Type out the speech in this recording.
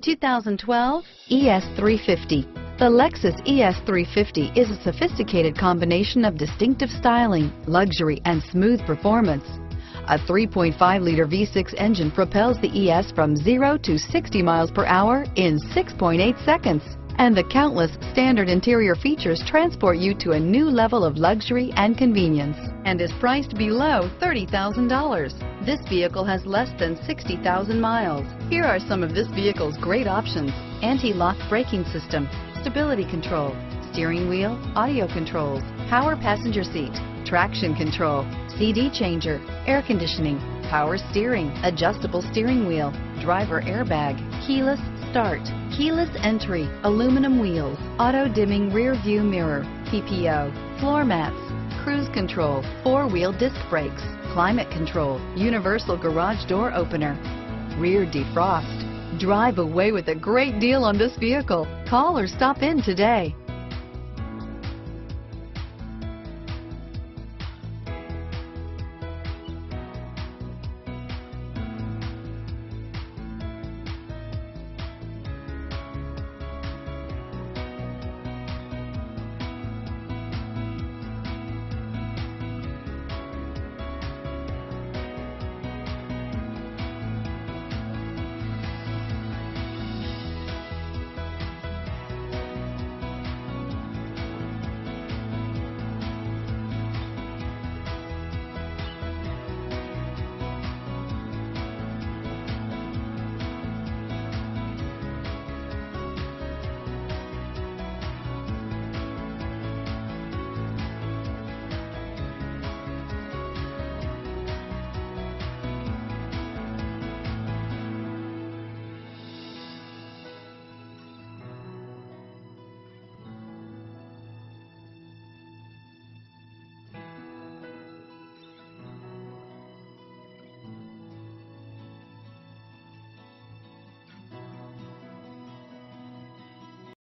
2012 ES350. The Lexus ES350 is a sophisticated combination of distinctive styling, luxury, and smooth performance. A 3.5-liter V6 engine propels the ES from 0 to 60 miles per hour in 6.8 seconds. And the countless standard interior features transport you to a new level of luxury and convenience, and is priced below $30,000. This vehicle has less than 60,000 miles. Here are some of this vehicle's great options: anti-lock braking system, stability control, steering wheel audio controls, power passenger seat, traction control, CD changer, air conditioning, power steering, adjustable steering wheel, driver airbag, keyless start, keyless entry, aluminum wheels, auto dimming rear view mirror, PPO, floor mats, cruise control, 4-wheel disc brakes, climate control, universal garage door opener, rear defrost. Drive away with a great deal on this vehicle. Call or stop in today.